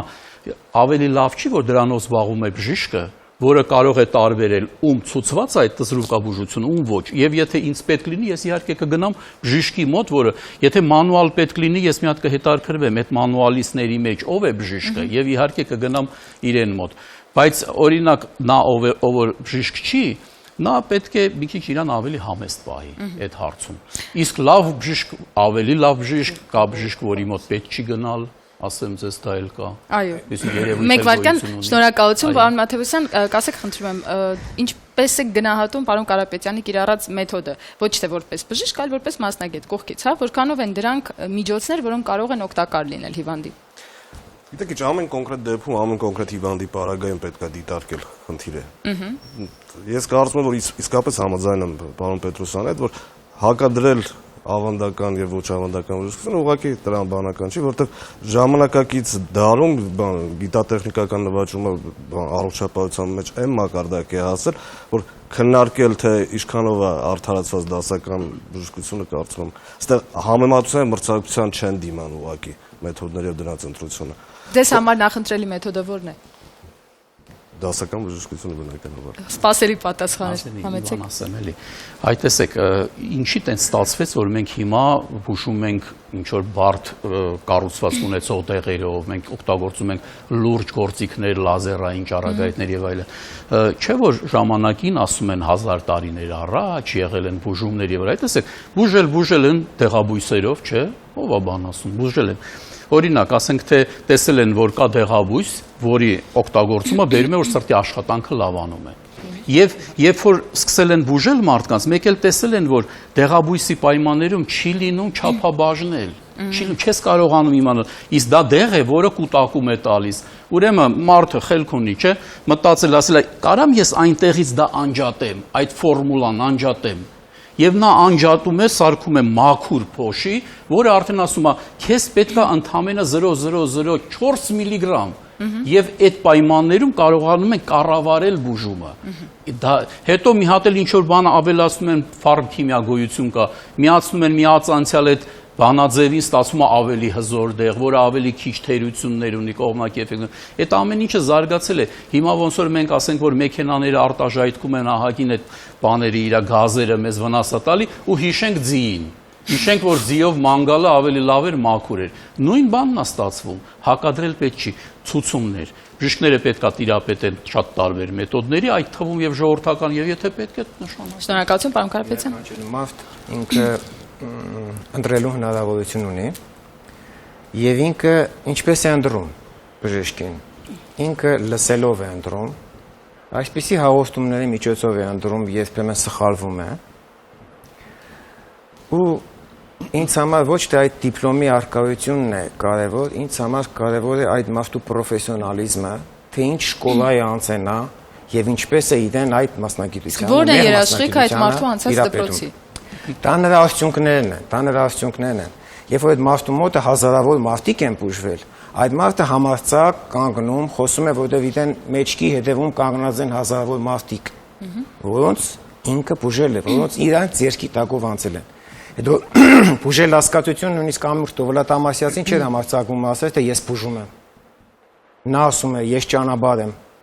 ավելի լավ չի որ դրանով զբաղվում է բժիշկը, որը կարող է տարբերել ում ցուցված է այդ տզրուկաբուժությունը, ում ոչ։ Եվ եթե ինձ պետք լինի, ես իհարկե կգնամ բժիշկի մոտ, որը եթե մանուալ պետք լինի, ես մի հատ կհետաքրվեմ այդ մանուալիստների մեջ ով է բժիշկը եւ իհարկե կգնամ իրեն մոտ։ Բայց օրինակ նա ով որ բժիշկ չի, նա պետք է մի քիչ իրան ավելի համեստ պահի այդ հարցում։ Իսկ լավ բժիշկ, ավելի լավ բժիշկ, կա բժիշկ, որի մոտ պետք չի գնալ, ասեմ ձեզ դա էլ կա։ Այո։ Իսկ երևույթ Մեկ վարքան, գոյություն ունի։ շնորհակալություն, պարոն Մաթևոսյան, կասեք խնդրում եմ, ինչպես է գնահատում պարոն Կարապետյանի կիրառած մեթոդը, ոչ թե որպես բժիշկ, այլ որպես մասնագետ կողքից, հա, որքանով են դրանք միջոցներ, որոնք կարող են օգտակար լինել հիվանդի։ Գիտեք, ինչ ամեն կոնկրետ դեպքում, ամեն կոնկրետ հիվանդի պարագայում պետք է դիտարկել խնդիրը։ Ես կարծում եմ, որ իսկապես համաձայն եմ պարոն Պետրոսյանի հետ, որ հակադրել ավանդական եւ ոչ ավանդական բժշկությունը ուղղակի տրամաբանական չի, որովհետեւ ժամանակակից դարում գիտատեխնիկական նվաճումը առողջապահության մեջ այն մակարդակ է հասել, որ քննարկել թե ինչքանով է արդարացված դասական բժշկությունը կարծում եմ, այստեղ համեմատության մրցակցության չեն դիման ուղղակի մեթոդներ եւ դրանց ընտրությունը։ Ձեզ համար նախընտրելի մեթոդը ո՞րն է։ Դասական բժշկությունը բնականաբար։ Սպասելի պատասխան համեցեք։ Ասեմ էլի։ Այ տեսեք, ինչի տենց ստացվեց, որ մենք հիմա հուշում ենք ինչ որ բարդ կառուցվածք ունեցող տեղերով, մենք օգտագործում ենք լուրջ գործիքներ, լազերային ճառագայթներ եւ այլն։ Չէ՞ որ ժամանակին ասում են 1000 տարիներ առաջ եղել են բուժումներ եւ այլն։ Տեսեք, բուժել են դեղաբույսերով, չէ՞։ Ո՞վ է բան ասում, բուժել են։ Օրինակ, ասենք թե տեսել են, որ կա դեղաբույս, որի օգտագործումը բերում է, որ սրտի աշխատանքը լավանում է։ Եվ երբ որ սկսել են բուժել մարդկանց, մեկ էլ տեսել են, որ դեղաբույսի պայմաններում չի լինում չափաբաժնել։ Չես կարողանում իմանալ, իսկ դա դեղ է, որը կուտակում է տալիս։ Ուրեմն մարդը խելք ունի, չէ՞, մտածել, ասել, կարամ ես այնտեղից դա անջատեմ, այդ ֆորմուլան անջատեմ։ Եվ նա անջատում է, սարքում է մաքուր փոշի, որը արդեն ասում է, քեզ պետք է ընդամենը 0.004 միլիգրամ։ Եվ այդ պայմաններում կարողանում են կառավարել բուժումը։ Հետո մի հատ էլ ինչ որ բան ավելացնում են, ֆարմքիմիա գոյություն կա, միացնում են միացանցյալ այդ բանաձևին, ստացվում է ավելի հզոր դեղ, որը ավելի քիչ թերություններ ունի, կողմնակի էֆեկտ։ Այդ ամեն ինչը զարգացել է։ Հիմա ոնց որ մենք ասենք, որ մեքենաները արտաժայթքում են ահագին այդ բաների իր գազերը մեզ վնաս է տալի ու հիշենք ձիին։ Հիշենք, որ ձիով մանգալը ավելի լավ էր, մաքուր էր։ Նույն բանն է ստացվում, հակադրել պետք չի, ցուցումներ։ Բժիշկները պետք է տիրապետեն շատ տարբեր մեթոդների, այդ թվում եւ ժողովրդական, եւ եթե պետք է նշանակել։ Շնորհակալություն, պարոն Կարապետյան։ Մարդ ինքը ընտրելու հնարավորություն ունի եւ ինքը ինչպես է ընտրում բժշկին, ինքը լսելով է ընտրում, այսպիսի հաղորդումների միջոցով է ընտրում, երբեմն սխալվում է ու ինձ համար ոչ թե այդ դիպլոմի առկայությունն է կարևոր, ինձ համար կարևոր է այդ մարդու պրոֆեսիոնալիզմը, թե ինչ շկոլայի անցնա եւ ինչպես է իրեն այդ մասնագիտությանը։ Որն է երաշխիքը այդ մարդու անցած դպրոցի։ Դա նրա արդյունքներն են, Երբ որ այդ մարդու մոտը հազարավոր մարդիկ են բուժվել, այդ մարդը համարձակ կանգնում, խոսում է, որովհետև իրեն մեջքի հետևում կանգնած են հազարավոր մարդիկ, որոնց ինքը բուժել է, որոնց իրանք ձեռքի տակով անցել են։ Հետո բուժել հասկացությունը նույնիսկ Ամուր Տովլատամասյացին չէր համարձակվում ասել, թե ես բուժում եմ։ Նա ասում է,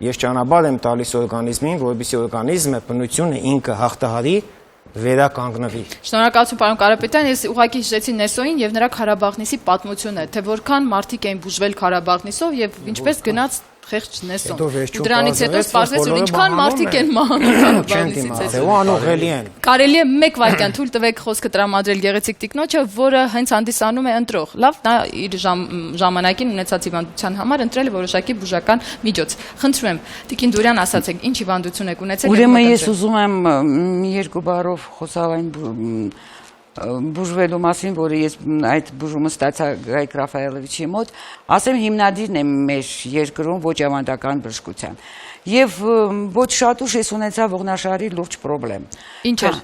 ես ճանապարհ եմ տալիս օրգանիզմին, որովհետեւ օրգանիզմը բնությունը ինքը հաղթահարի վերականգնվի։ Շնորհակալություն պարոն Կարապետյան, ես ուղղակի հիշեցի Նեսոին եւ նրա Ղարաբաղնիսի պատմությունը, թե որքան մարդիկ էին բուժվել Ղարաբաղնիսով եւ ինչպես գնաց խեղճ Նեսոն։ Դրանից հետո սպասվեց, որ ինչքան մարդիկ են մահանում Ղարաբաղնիսից հետո։ Ու անուղղելի են։ Կարելի է մեկ վայրկյան թույլ տվեք խոսքը տրամադրել գեղեցիկ տիկնոջը, որը հենց հանդիսանում է ընտրող։ Լավ, նա իր ժամանակին ունեցած հիվանդության համար ընտրել է որոշակի բուժական միջոց։ Խնդրում եմ, Տիկին Դուրյան, ասացեք, ինչ հիվանդություն եք ունեցել։ Ուրեմն ես ուզում եմ երկու բառով խոսալ այն բուժվելու մասին, որը ես այդ բուժումը ստացա Գայք Ռաֆայելովիչի մոտ, ասեմ հիմնադիրն եմ մեր երկրում ոչ ավանդական բժշկության։ Եվ ոչ շատ ուշ ես ունեցա ողնաշարի լուրջ խնդրեմ։ Ինչ էր։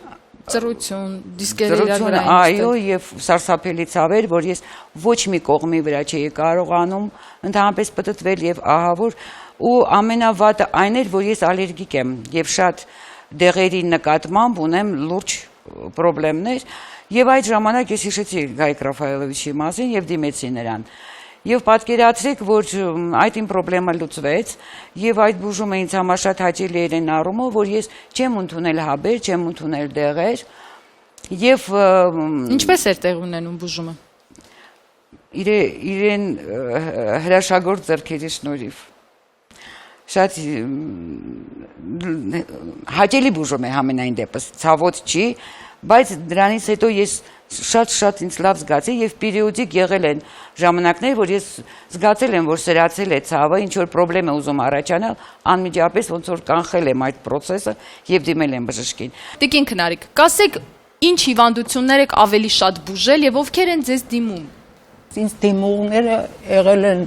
Ծռություն, դիսկերի իրար վրա։ Այո, եւ սարսափելի ցավեր, որ ես ոչ մի կողմի վրա չէի կարողանում ընդհանրապես պտտվել եւ ահա որ ու ամենավատը այն էր, որ ես ալերգիկ եմ եւ շատ դեղերի նկատմամբ ունեմ լուրջ խնդիրներ եւ այդ ժամանակ ես հիշեցի Գայք Ռաֆայելովիչի մասին եւ դիմեցի նրան։ Եվ պատկերացրեք, որ այդ իմ խնդրեմը լուծվեց եւ այդ բուժումը ինձ համար շատ հաճելի էր այն առումով, որ ես չեմ ընդունել հաբեր, չեմ ընդունել դեղեր եւ ինչպես էր տեղ ունենում բուժումը։ Իրեն հրաշագործ ձեռքերի շնորհիվ շատ հաճելի բուժում է համենայն դեպս, ցավոտ չի, բայց դրանից հետո ես շատ ինձ լավ զգացի եւ պերիոդիկ եղել են ժամանակներ, որ ես զգացել եմ, որ սրացել է ցավը, ինչ որ խնդրեմ է ուզում առաջանալ, անմիջապես ոնց որ կանխել եմ այդ process-ը եւ դիմել եմ բժշկին։ Տիկին Քնարիկ, կասեք, ինչ հիվանդություններ եք ավելի շատ բուժել եւ ովքեր են ձեզ դիմում։ Ինձ դիմողները եղել են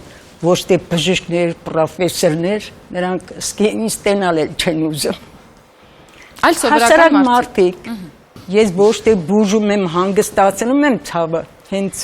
ոչ թե բժիշկներ, պրոֆեսորներ, նրանք ինձ տենալ չեն ուզում։ Այլ սովորական մարդիկ։ Ես ոչ թե բուժում եմ, հանգստացնում եմ ցավը, հենց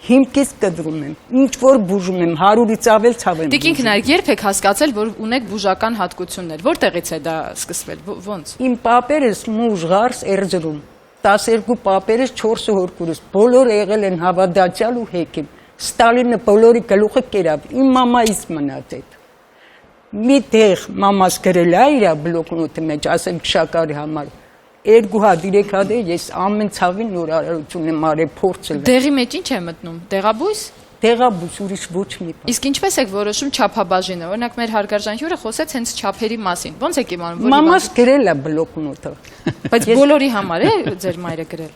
հիմքից կտրում եմ։ Ինչ որ բուժում եմ, 100-ից ավել ցավ եմ։ Տիկին Քնարիկ, երբ եք հասկացել, որ ունեք բուժական հատկություններ։ Որտեղից է դա սկսվել։ Ոնց։ Իմ պապերս մուժ ղարս Էրզրում, 12 պապերս 4 հորքուրս, բոլորը եղել են հավատացյալ ու հեքիմ։ Ստալինը բոլորի գլուխը կերավ, իմ մամայից մնաց այդ։ Մի տեղ մամաս գրել է իր բլոկնոտի մեջ, ասեմ շակարի համար։ 2 հատ 3 հատ ես ամեն ցավին նորարարություն եմ արել, փորձել։ Դեղի մեջ ինչ է մտնում։ Դեղաբույս։ Դեղաբույս, ուրիշ ոչ մի բան։ Իսկ ինչպես եք որոշում չափաբաժինը։ Օրինակ մեր հարգարժան հյուրը խոսեց հենց չափերի մասին։ Ոնց եք իմանում, որ մամաս գրել է բլոկնոտը։ Բայց բոլորի համար է ձեր մայրը գրել։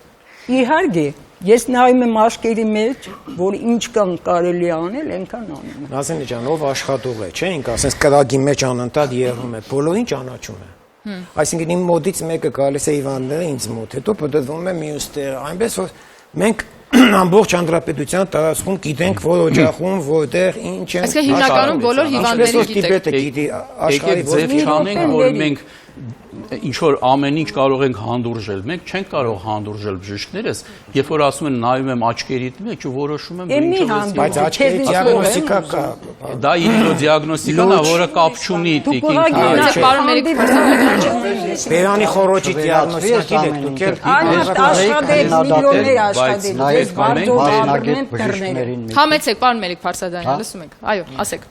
Իհարկե, ես նայում եմ աշկերի մեջ, որ ինչ կան կարելի անել, այնքան անում եմ։ Նազենի ջան, ով աշխատող է, չէ՞, ինք ասես կրակի մեջ անընդհատ եղում է, բոլորին ճանաչում է։ Այսինքն իմ մոտից մեկը գալիս է հիվանդները ինձ մոտ, հետո պատտվում է մյուս տեղ, այնպես որ մենք ամբողջ հանրապետության տարածքում գիտենք, որ օջախում, որտեղ ինչ են։ Այսինքն հիմնականում բոլոր հիվանդները գիտեք։ Ձև չանենք, որ մենք ինչ որ ամեն ինչ կարող ենք հանդուրժել, մենք չենք կարող հանդուրժել բժիշկներս, երբ որ ասում են նայում եմ աչքերիդ մեջ ու որոշում եմ ինչով է։ Բայց աչքերի դիագնոստիկա կա։ Դա իդրոդիագնոստիկան է, որը կապ չունի տիկին Քնարիկ։ Բերանի խորոջի դիագնոստիկա գիտեք, դուք ել Համեցեք, պարոն Մելիք Փարսադյանյան, լսում ենք։ Այո, ասեք։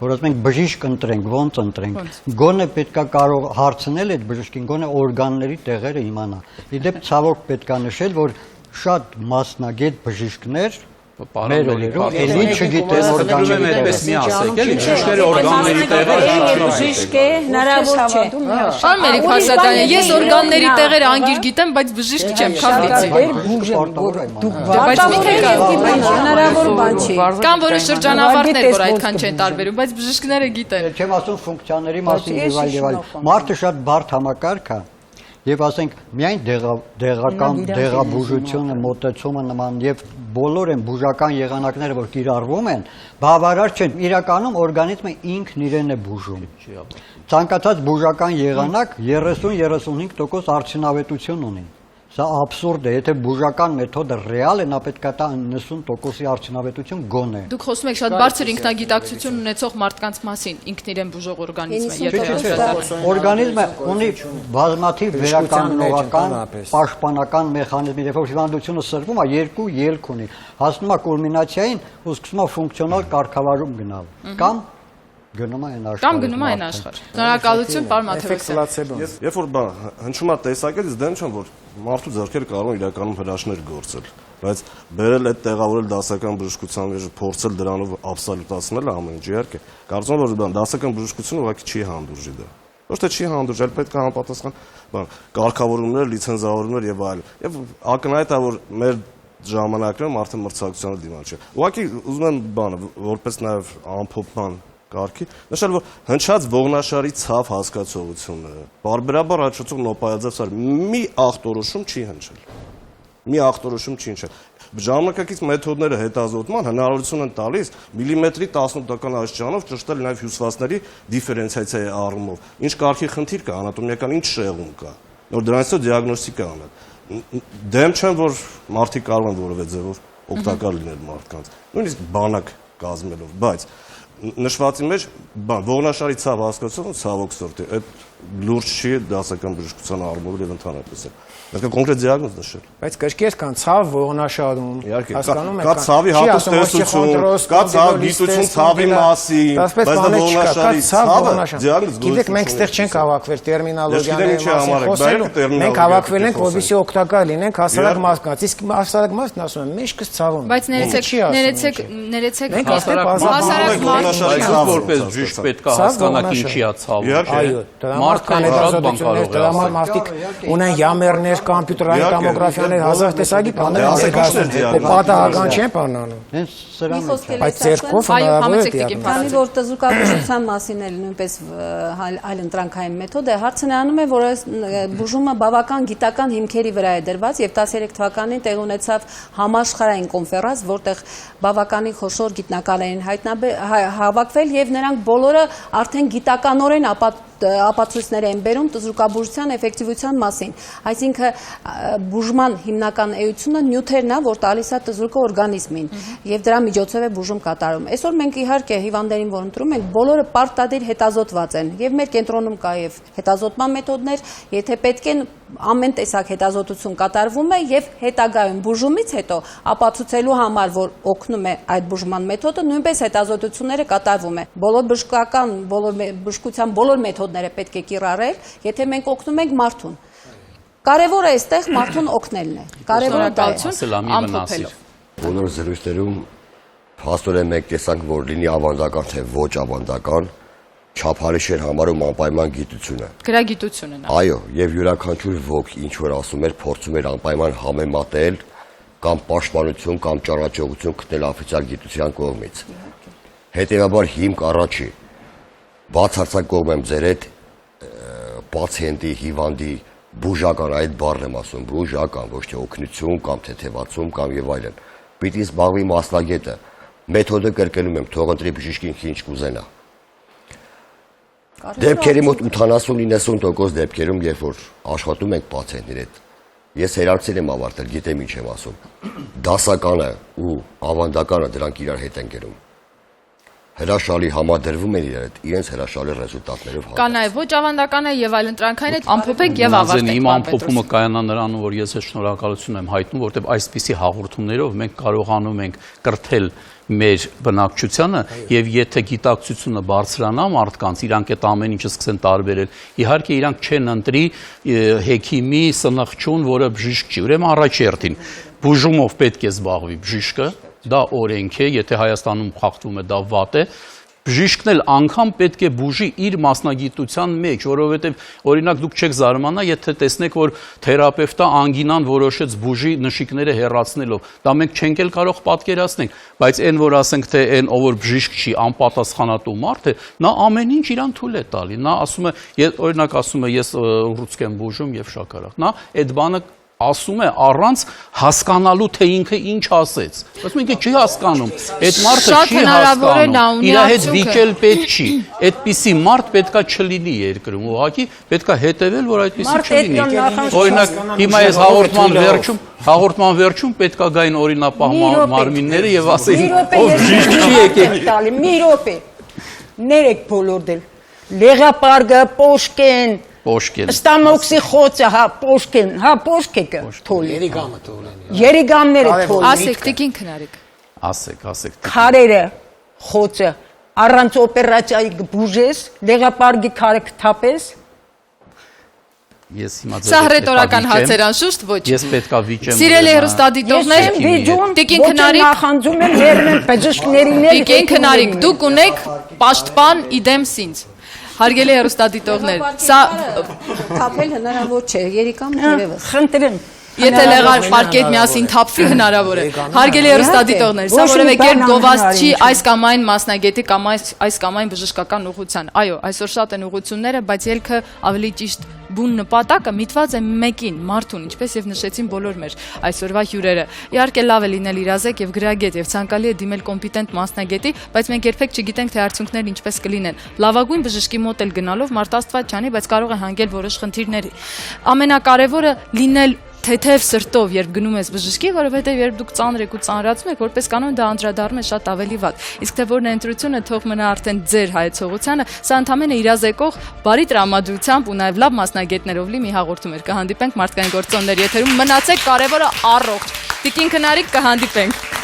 Որ ասում ենք բժիշկ ընտրենք, ոնց ընտրենք։ Գոնե պետքա կարող հարցնել այդ բժշկին, գոնե օրգանների տեղերը իմանա։ Իդեպ ցավոք պետքա նշել, որ շատ մասնագետ բժիշկներ մեր օրերում էլի չգիտեն օրգանների այդպես մի ասեք, էլի բժիշկները օրգանների տեղերը բժիշկ է, հնարավոր չէ։ Պարոն Մելիք Փարսադյանյան, ես օրգանների տեղերը անգիր գիտեմ, բայց բժիշկ չեմ, քավիցի։ Բայց մի հնարավոր բան չի։ Կան որոշ շրջանավարտներ, որ այդքան չեն տարբերում, բայց բժիշկները գիտեն։ Չեմ ասում ֆունկցիաների մասին եւ այլ։ Մարդը շատ բարդ համակարգ է։ Եվ ասենք միայն դեղական դեղաբուժությունը, մոտեցումը նման եւ բոլոր են բուժական եղանակները, որ կիրառվում են, բավարար չեն։ Իրականում օրգանիզմը ինքն իրեն է բուժում։ Ցանկացած բուժական եղանակ 30-35% արդյունավետություն ունի։ Սա աբսուրդ է, եթե բուժական մեթոդը ռեալ է, նա պետք է տա 90%-ի արդյունավետություն գոնե։ Դուք խոսում եք շատ բարձր ինքնագիտակցություն ունեցող մարդկանց մասին, ինքն իրեն բուժող օրգանիզմը։ Օրգանիզմը ունի բազմաթիվ վերականգնողական, պաշտպանական մեխանիզմներ, երբ որ հիվանդությունը սրվում է, երկու ելք ունի, հասնում է կուլմինացիային ու սկսում է ֆունկցիոնալ կարգավարում գնալ։ Կամ գնում է այն աշխարհ։ Կամ գնում է այն աշխարհ։ Շնորհակալություն, պարոն Մաթևոսյան։ Երբ որ հնչում է տեսակետից, դեմ չեմ, որ մարդու ձեռքերը կարող են իրականում հրաշներ գործել, բայց բերել այդ տեղավորել դասական բժշկության մեջ, փորձել դրանով աբսոլյուտացնել ամեն ինչ, իհարկե։ Կարծում եմ, որ դասական բժշկությունը ուղղակի չի հանդուրժի դա։ Ոչ թե չի հանդուրժել, պետք է համապատասխան կարգավորումներ, լիցենզավորումներ եւ այլն։ Եվ ակնհայտ է, որ մեր ժամանակներում արդեն մրցակցությանը դիմաց չէ։ Ուղղակի ուզում եմ որպես նաեւ ամփոփման կարգի, նշել, որ հնչած ողնաշարի ցավ հասկացողությունը, բարբերաբար հաճախող նոպայաձև սար մի ախտորոշում չի հնչել։ Մի ախտորոշում չի հնչել։ Ժամանակակից մեթոդները հետազոտման հնարավորություն են տալիս միլիմետրի 18% աստիճանով ճշտել նաև հյուսվածքների դիֆերենցիացիայի առումով։ Ինչ կարգի խնդիր կա, անատոմիական ինչ շեղում կա, որ դրանից դիագնոստիկա անել։ Դեմ չեմ, որ մարդիկ կարող են որևէ ձևով օգտակար լինել մարդկանց, նույնիսկ բանակ կազմելով, բայց նշվածի մեջ ողնաշարի ցավ հասկացողը ցավոք սորտի այդ լուրջ չի դասական բժշկության առումով եւ ընդհանրապես Պետք է կոնկրետ դիագնոզ նշել։ Բայց կրկես կան ցավ ողնաշարում, հասկանում եք, կա ցավի հատուցտեսություն, կա ցավ գիտություն ցավի մասին, բայց դա ողնաշարի ցավը դիագնոզ գույս։ Գիտեք, մենք այստեղ չենք հավաքվել տերմինոլոգիաների մասին խոսելու, մենք հավաքվել ենք, որովհետեւ օգտակար լինենք հասարակ մարդկանց, իսկ հասարակ մարդն ասում է, մեջքս ցավում։ Բայց ներեցեք, հասարակ մարդը որպես բժիշկ պետք է հասկանա ինչի է ցավում։ Այո, մարդկան հետազոտություններ, դրա համար մարդիկ ունեն յամերներ, կոմպյուտերային տոմոգրաֆիաներ, հազար տեսակի բաներ ներկայացնում, պատահական չեն բանանում։ Հենց սրանից Բայց ձերքով հնարավոր է դիագնոզ։ Քանի որ տզուկաբուժության մասին էլ նույնպես այլ ընտրանքային մեթոդ է, հարցը նրանում է, որ բուժումը բավական գիտական հիմքերի վրա է դրված եւ 13 թվականին տեղ ունեցավ համաշխարհային կոնֆերանս, որտեղ բավականին խոշոր գիտնականներին հավաքվել եւ նրանք բոլորը արդեն գիտականորեն ապացույցներ են բերում տզուկաբուժության էֆեկտիվության մասին։ Այսինքն բուժման հիմնական էությունը նյութերն է, որ տալիս է տզուկը օրգանիզմին եւ դրա միջոցով է բուժում կատարում։ Այսօր մենք իհարկե հիվանդներին, որ ընտրում ենք, բոլորը պարտադիր հետազոտված են եւ մեր կենտրոնում կա եւ հետազոտման մեթոդներ, եթե պետք են ամեն տեսակ հետազոտություն կատարվում է եւ հետագայում բուժումից հետո ապացուցելու համար, որ օգնում է այդ բուժման մեթոդը, նույնպես հետազոտությունները կատարվում է։ Բժշկության բոլոր մեթոդները պետք է կիրառել, եթե մենք օգնում ենք մարդուն։ Կարևորը այստեղ մարդուն օգնելն է։ Կարևորը դա է։ Բոլոր զրույցներում փաստորեն մենք տեսանք, որ լինի ավանդական թե ոչ ավանդական, չափարիչ էր համարում անպայման գիտությունը։ Գրագիտությունն է։ Այո, եւ յուրաքանչյուր ոք ինչ որ ասում էր, փորձում էր անպայման համեմատել կամ պաշտպանություն կամ ճանաչողություն գտնել օֆիցիալ գիտության կողմից։ Հետևաբար հիմք առաջի բացարձակ կողմ եմ ձեր հետ պացիենտի, հիվանդի բուժական այդ բառն եմ ասում, բուժական, ոչ թե օգնություն կամ թեթևացում կամ եւ այլն։ Պիտի զբաղվի մասնագետը։ Մեթոդը կրկնում եմ, թող ընտրի բժիշկին ինչ կուզենա։ Դեպքերի մոտ 80-90% դեպքերում, երբ որ աշխատում ենք պացիենտների հետ, ես հերարցել եմ ավարտել, գիտեմ ինչ եմ ասում։ Դասականը ու ավանդականը դրանք իրար հետ են գերում։ Հրաշալի համադրվում են իրար հետ, իրենց հրաշալի ռեզուլտատներով։ Կա նաև ոչ ավանդականը եւ այլ ընտրանքային հետ ամփոփեք եւ ավարտեք։ Իմ ամփոփումը կայանա նրանում, որ ես շնորհակալություն եմ հայտնում, որտեղ այսպիսի հաղորդումներով մենք կարողանում ենք կրթել մեր բնակչությանը եւ եթե գիտակցությունը բարձրանա մարդկանց, իրանք այդ ամեն ինչը սկսեն տարբերել, իհարկե իրանք չեն ընտրի հեքիմի սնխչուն, որը բժիշկ չի։ Ուրեմն առաջերտին բուժումով պետք է զբաղվի բժիշկը, դա օրենք է, եթե Հայաստանում խախտվում է, դա վատ է։ Բժիշկն էլ անգամ պետք է բուժի իր մասնագիտության մեջ, որովհետև օրինակ դուք չեք զարմանա, եթե տեսնեք, որ թերապևտը անգինան որոշեց բուժի նշիկները հեռացնելով, դա մենք չենք էլ կարող պատկերացնենք, բայց այն որ ասենք թե այն ով որ բժիշկ չի, անպատասխանատու մարդ է, նա ամեն ինչ իրան թույլ է տալի, նա ասում է, օրինակ ասում է ես ռուսկ եմ բուժում եւ շաքարախ, նա այդ բանը ասում է առանց հասկանալու թե ինքը ինչ ասեց։ Ասում ինքը չի հասկանում, այդ մարդը չի հասկանում, իր հետ վիճել պետք չի, այդպիսի մարդ պետքա չլինի երկրում, ուղղակի պետքա հետևել, որ այդպիսի չլինի։ Օրինակ հիմա ես հաղորդման վերջում պետքա գային օրինապահ մարմինները եւ ասեին, ով բժիշկ չի եկել։ Մի րոպե։ Ներեք բոլոր դել։ Լեղապարգը, պոշկեն Ստամոքսի խոցը, պոշկեկը թոլ։ Երիգամը թոլ են։ Երիգամները թոլ։ Ասեք, տիկին քնարեք։ Ասեք։ Քարերը, խոցը, առանց օպերացիայի բուժես, լեղապարգի քարը կթափես։ Ես հիմա Սա հռետորական հարց էր անշուշտ, ոչ։ Ես պետքա վիճեմ։ Սիրելի հեռուստադիտողներ, տիկին քնարիկ, նախանձում եմ lernen բժիշկներին։ Տիկին քնարիկ, դուք ունեք պաշտպան իդեմ ինձ։ Հարգելի հեռուստադիտողներ, սա թափել հնարավոր չէ, երիկամ դերևս։ Խնդրեմ։ Եթե լեղար պարկետ միասին թափվի հնարավոր է։ Հարգելի հեռուստադիտողներ, սա որևէ կերպ գովազդ չի այս կամ այն մասնագետի կամ այս կամ այն բժշկական ուղղության։ Այո, այսօր շատ են ուղղությունները, բայց ելքը ավելի ճիշտ բուն նպատակը միտված է մեկին, մարդուն, ինչպես եւ նշեցին բոլոր մեր այսօրվա հյուրերը։ Իհարկե լավ է լինել իրազեկ եւ գրագետ եւ ցանկալի է դիմել կոմպետենտ մասնագետի, բայց մենք երբեք չգիտենք թե արդյունքներն ինչպես կլինեն։ Լավագույն բժշկի մոտ էլ գնալով մարդ Աստված չանի, բայց կարող է հանգել որոշ խնդիրների։ Ամենակարևորը լինել թեթև սրտով, երբ գնում ես բժշկի, որովհետև երբ դուք ծանր եք ու ծանրացում եք, որպես կանոն դա անդրադառնում է շատ ավելի վատ։ Իսկ թե որն է ընտրությունը, թող մնա արդեն ձեր հայեցողությանը, սա ընդհանրապես իրազեկող, բարի տրամադրությամբ ու նաև լավ մասնագետներով լի մի հաղորդում էր։ Կհանդիպենք մարդկային գործոնների եթերում, մնացեք կարևորը առողջ։ Տիկին քնարիկ, կհանդիպենք։